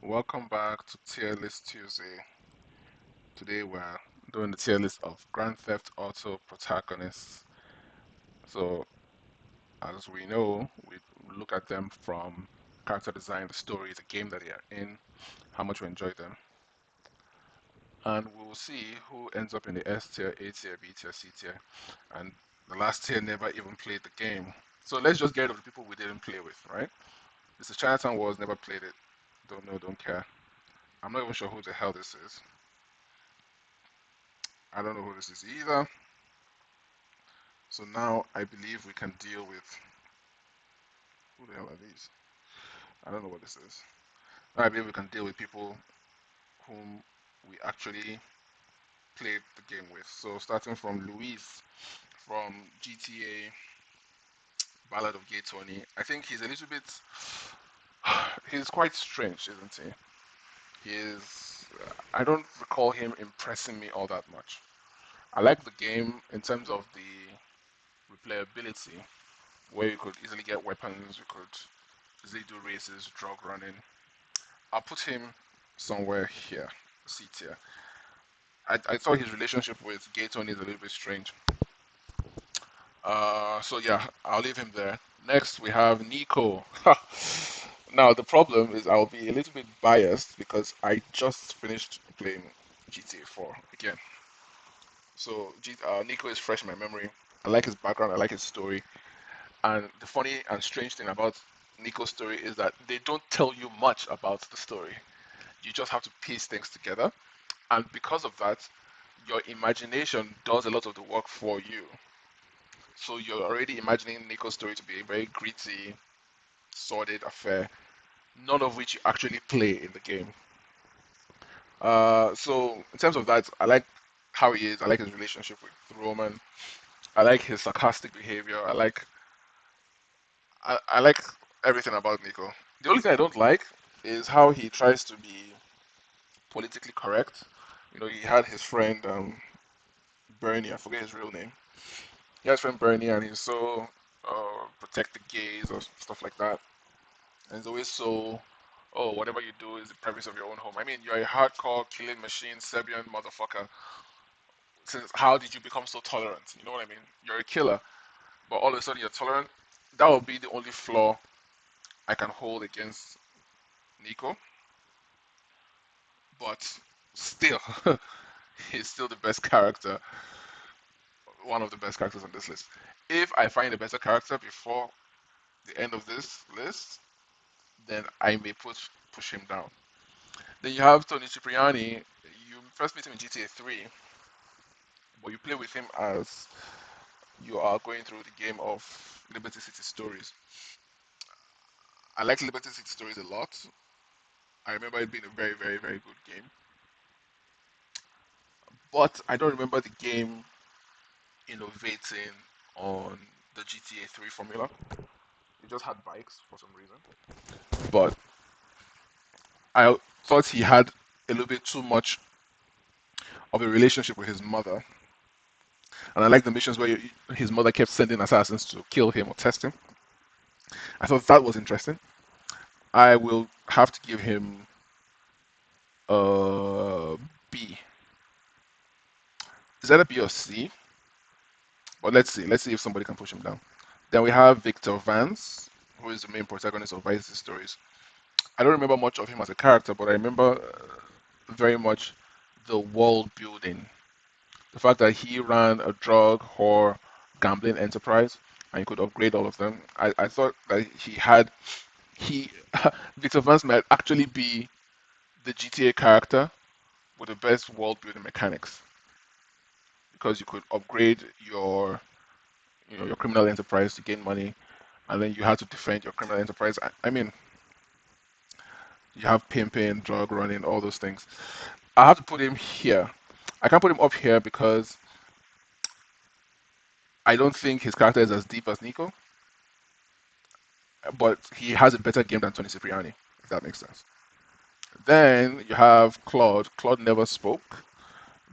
Welcome back to Tier List Tuesday. Today we're doing the tier list of Grand Theft Auto protagonists. So, as we know, we look at them from character design, the story, the game that they are in, how much we enjoy them, and we will see who ends up in the S tier, A tier, B tier, C tier, and the last tier never even played the game. So let's just get rid of the people we didn't play with, right? This is Chinatown Wars, never played it. Don't know, don't care. I'm not even sure who the hell this is. I don't know who this is either. So now I believe we can deal with who the hell are these? I don't know what this is. Now I believe we can deal with people whom we actually played the game with. So starting from Luis from GTA Ballad of Gay Tony. I think he's a little bit he's quite strange, isn't he? He is I don't recall him impressing me all that much. I like the game in terms of the replayability, where you could easily get weapons, you could easily do races, drug running. I'll put him somewhere here, C tier. I thought his relationship with Gaton is a little bit strange. So yeah, I'll leave him there. Next we have Niko. Now the problem is I'll be a little bit biased because I just finished playing GTA 4 again. So Niko is fresh in my memory. I like his background. I like his story. And the funny and strange thing about Niko's story is that they don't tell you much about the story. You just have to piece things together. And because of that, your imagination does a lot of the work for you. So you're already imagining Nico's story to be a very gritty, sordid affair, none of which you actually play in the game. So in terms of that, I like how he is. I like his relationship with Roman. I like his sarcastic behavior. I like everything about Nico. The only thing I don't like is how he tries to be politically correct. He had his friend Bernie. I forget his real name. He has friend Bernie, and he's so protect the gays or stuff like that. And he's always so, oh, whatever you do is the privacy of your own home. I mean, you're a hardcore killing machine, Serbian motherfucker. Since how did you become so tolerant? You know what I mean? You're a killer, but all of a sudden you're tolerant. That would be the only flaw I can hold against Nico. But still, he's still the best character, one of the best characters on this list. If I find a better character before the end of this list, then I may push him down. Then you have Tony Cipriani. You first meet him in GTA 3, but you play with him as you are going through the game of Liberty City Stories. I like Liberty City Stories a lot. I remember it being a very, very, very good game. But I don't remember the game innovating on the GTA 3 formula. It just had bikes for some reason. But I thought he had a little bit too much of a relationship with his mother. And I like the missions where his mother kept sending assassins to kill him or test him. I thought that was interesting. I will have to give him a B. Is that a B or C? But let's see. Let's see if somebody can push him down. Then we have Victor Vance, who is the main protagonist of Vice's stories. I don't remember much of him as a character, but I remember very much the world building. The fact that he ran a drug whore gambling enterprise and he could upgrade all of them. I thought that he Victor Vance might actually be the GTA character with the best world building mechanics because you could upgrade your criminal enterprise to gain money, and then you had to defend your criminal enterprise. I mean, you have pimping, drug running, all those things. I have to put him here. I can't put him up here because I don't think his character is as deep as Nico, but he has a better game than Tony Cipriani, if that makes sense. Then you have Claude. Claude never spoke.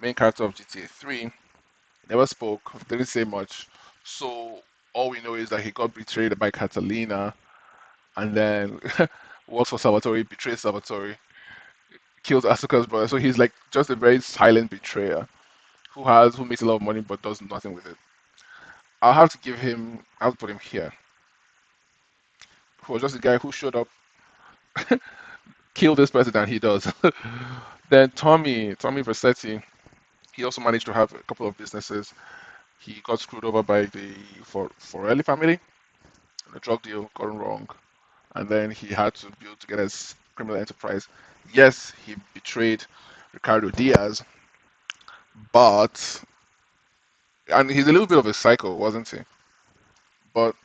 Main character of GTA 3, never spoke, didn't say much. So all we know is that he got betrayed by Catalina and then works for Salvatore, betrays Salvatore. kills Asuka's brother. So he's like just a very silent betrayer who makes a lot of money but does nothing with it. I'll have to give him. I'll put him here. Who was just a guy who showed up, killed this person, and he does. Then Tommy Vercetti, he also managed to have a couple of businesses. He got screwed over by the Forelli family. The drug deal gone wrong, and then he had to build together his criminal enterprise. Yes, he betrayed Ricardo Diaz, but and he's a little bit of a psycho, wasn't he? But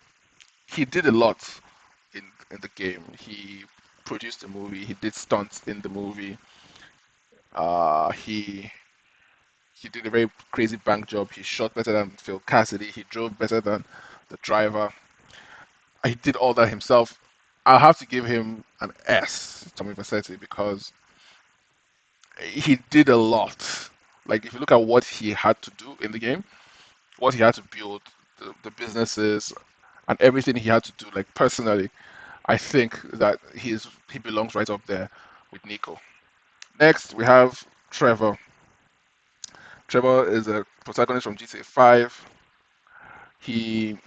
he did a lot in the game. He produced a movie. He did stunts in the movie. Uh, he he did a very crazy bank job. He shot better than Phil Cassidy. He drove better than the driver. He did all that himself. I'll have to give him an S, Tommy Vercetti, because he did a lot. Like if you look at what he had to do in the game, what he had to build, the businesses and everything he had to do, like personally, I think that he belongs right up there with Niko. Next, we have Trevor. Trevor is a protagonist from GTA 5. He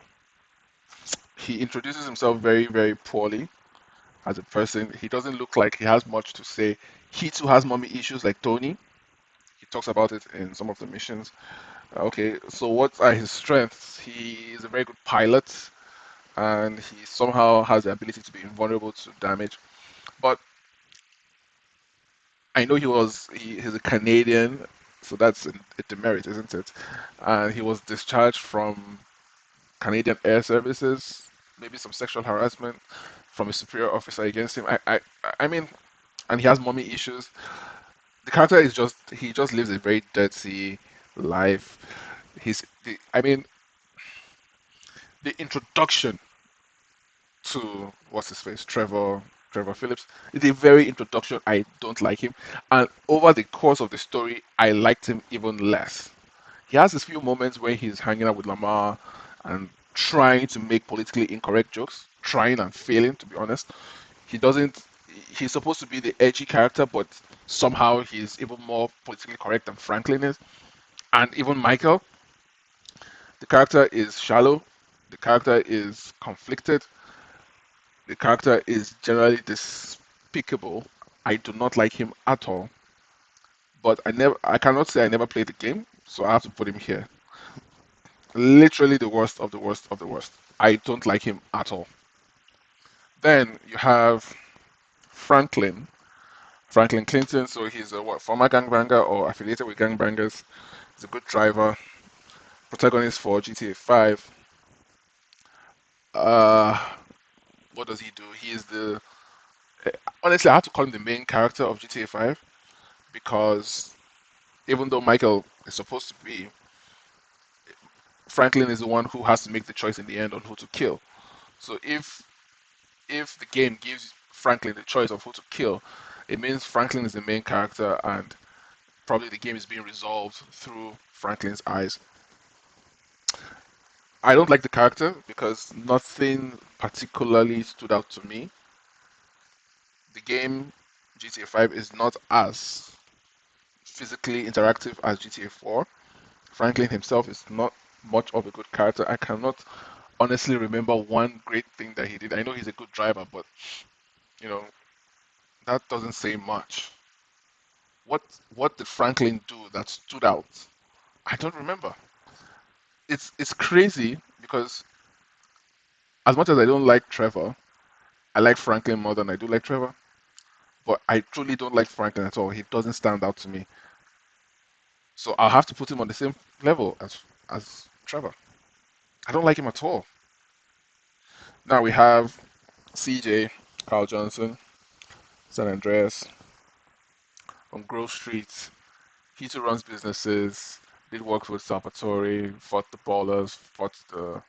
he introduces himself very poorly as a person. He doesn't look like he has much to say. He too has mommy issues like Tony. He talks about it in some of the missions. Okay, so what are his strengths? He is a very good pilot, and he somehow has the ability to be invulnerable to damage. But I know he's a Canadian, so that's a demerit, isn't it? And he was discharged from Canadian Air Services, maybe some sexual harassment from a superior officer against him. I mean, and he has mommy issues. The character is just he just lives a very dirty life. I mean, the introduction to what's his face, Trevor Phillips. It's a very introduction. I don't like him, and over the course of the story, I liked him even less. He has a few moments where he's hanging out with Lamar and trying to make politically incorrect jokes, trying and failing. To be honest, he doesn't. He's supposed to be the edgy character, but somehow he's even more politically correct than Franklin is, and even Michael. The character is shallow. The character is conflicted. The character is generally despicable. I do not like him at all. But I cannot say I never played the game, so I have to put him here. Literally the worst of the worst of the worst. I don't like him at all. Then you have Franklin. Franklin Clinton, so he's a former gangbanger or affiliated with gangbangers. He's a good driver, protagonist for GTA 5. Uh, what does he do? He is the honestly I have to call him the main character of GTA 5 because even though Michael is supposed to be, Franklin is the one who has to make the choice in the end on who to kill. So if the game gives Franklin the choice of who to kill, it means Franklin is the main character and probably the game is being resolved through Franklin's eyes. I don't like the character because nothing particularly stood out to me. The game GTA 5 is not as physically interactive as GTA 4. Franklin himself is not much of a good character. I cannot honestly remember one great thing that he did. I know he's a good driver, but you know that doesn't say much. What what did Franklin do that stood out? I don't remember. It's crazy because as much as I don't like Trevor, I like Franklin more than I do like Trevor. But I truly don't like Franklin at all. He doesn't stand out to me. So I'll have to put him on the same level as Trevor. I don't like him at all. Now we have CJ, Carl Johnson, San Andreas, on Grove Street. He too runs businesses, did work with Salvatore, fought the ballers, fought the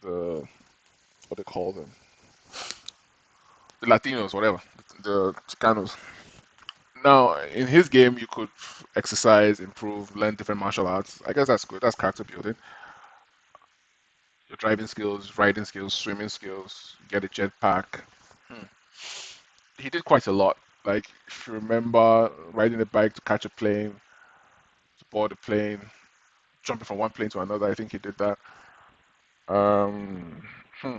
what they call them, the Latinos, whatever, the Chicanos. Now, in his game, you could exercise, improve, learn different martial arts. I guess that's good. That's character building. Your driving skills, riding skills, swimming skills, get a jetpack. Hmm. He did quite a lot. Like, if you remember riding a bike to catch a plane, to board a plane, jumping from one plane to another, I think he did that. Um, hmm.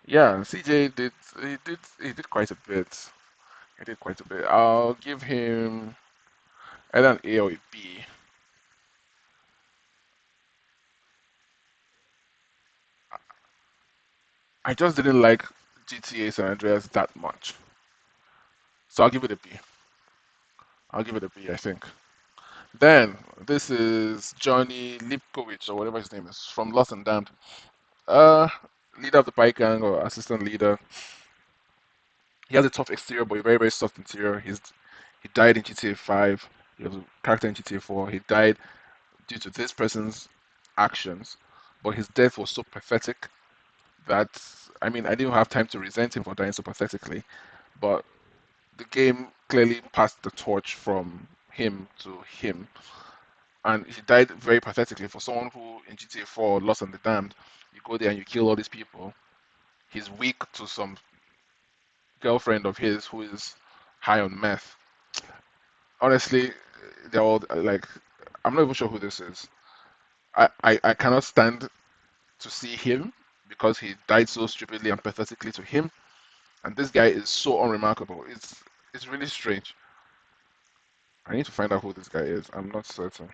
Yeah, CJ did quite a bit. He did quite a bit. I'll give him either an A or a B. I just didn't like GTA San Andreas that much, so I'll give it a B. I'll give it a B, I think. Then this is Johnny Lipkowicz or whatever his name is from Lost and Damned. Uh, Leader of the bike gang or assistant leader. He has a tough exterior, but a very very soft interior. He died in GTA 5. He was a character in GTA 4. He died due to this person's actions, but his death was so pathetic that I mean I didn't have time to resent him for dying so pathetically. But the game clearly passed the torch from him to him, and he died very pathetically. For someone who in GTA 4 Lost and the Damned, you go there and you kill all these people. He's weak to some girlfriend of his who is high on meth. Honestly, they're all like, I'm not even sure who this is. I cannot stand to see him because he died so stupidly and pathetically to him. And this guy is so unremarkable. It's really strange. I need to find out who this guy is. I'm not certain.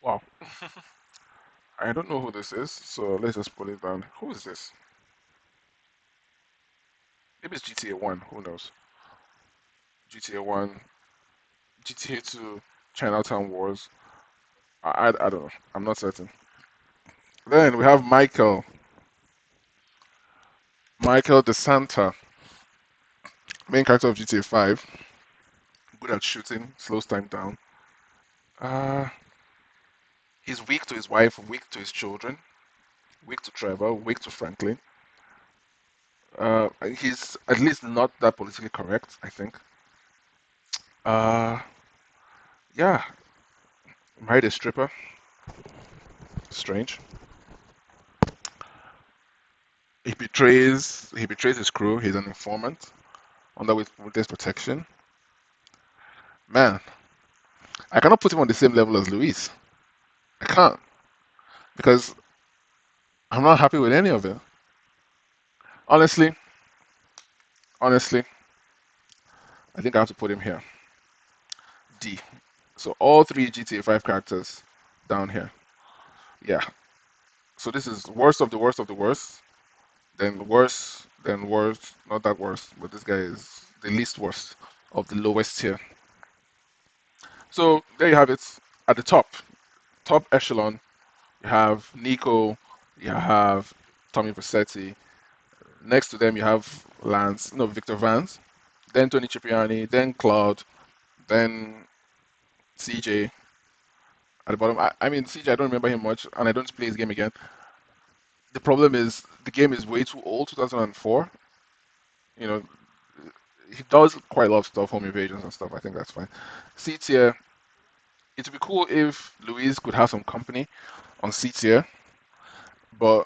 Wow. I don't know who this is, so let's just put it down. Who is this? Maybe it's GTA 1. Who knows? GTA 1, GTA 2, Chinatown Wars. I don't know. I'm not certain. Then we have Michael. Michael DeSanta, main character of GTA 5. Good at shooting, slows time down. Uh, he's weak to his wife, weak to his children, weak to Trevor, weak to Franklin. He's at least not that politically correct, I think. Uh, yeah, married a stripper. Strange. He betrays his crew. He's an informant under witness protection. Man, I cannot put him on the same level as Luis. I can't because I'm not happy with any of it. Honestly, honestly, I think I have to put him here. D. So all three GTA 5 characters down here. Yeah. So this is worst of the worst of the worst. Then worse, then worst. Not that worst, but this guy is the least worst of the lowest tier. So there you have it. At the top echelon, you have Niko, you have Tommy Vercetti. Next to them, you have Victor Vance, then Tony Cipriani, then Claude, then CJ. At the bottom, I mean CJ, I don't remember him much, and I don't play his game again. The problem is the game is way too old, 2004. You know, he does quite a lot of stuff, home invasions and stuff. I think that's fine. C tier, it would be cool if Luis could have some company on C tier, but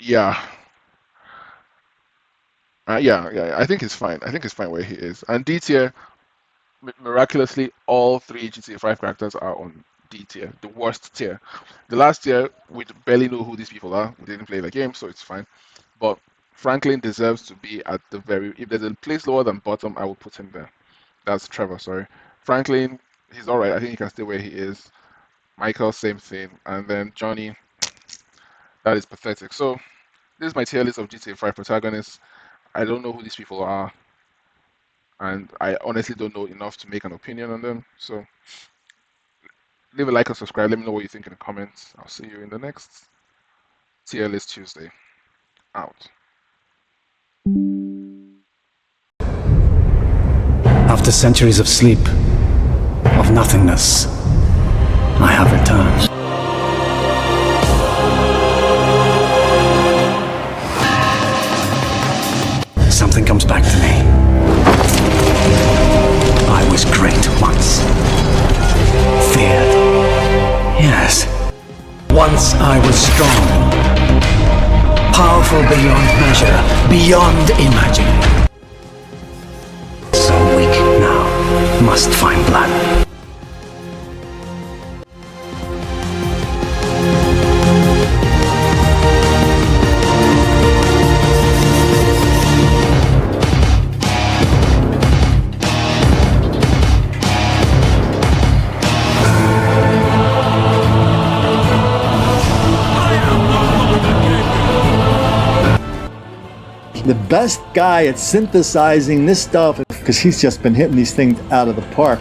yeah, yeah. I think he's fine. I think he's fine where he is. And D tier, miraculously, all three GTA 5 characters are on D tier, the worst tier. The last tier, we barely know who these people are. We didn't play the game, so it's fine. But Franklin deserves to be at the very. If there's a place lower than bottom, I will put him there. That's Trevor, sorry. Franklin, he's alright. I think he can stay where he is. Michael, same thing. And then Johnny, that is pathetic. So, this is my tier list of GTA 5 protagonists. I don't know who these people are, and I honestly don't know enough to make an opinion on them. So, leave a like and subscribe. Let me know what you think in the comments. I'll see you in the next tier list Tuesday. Out. After centuries of sleep, of nothingness, I have returned. Something comes back to me. I was great once. Feared. Yes. Once I was strong. Powerful beyond measure. Beyond imagining. So weak now. Must find blood. The best guy at synthesizing this stuff, because he's just been hitting these things out of the park.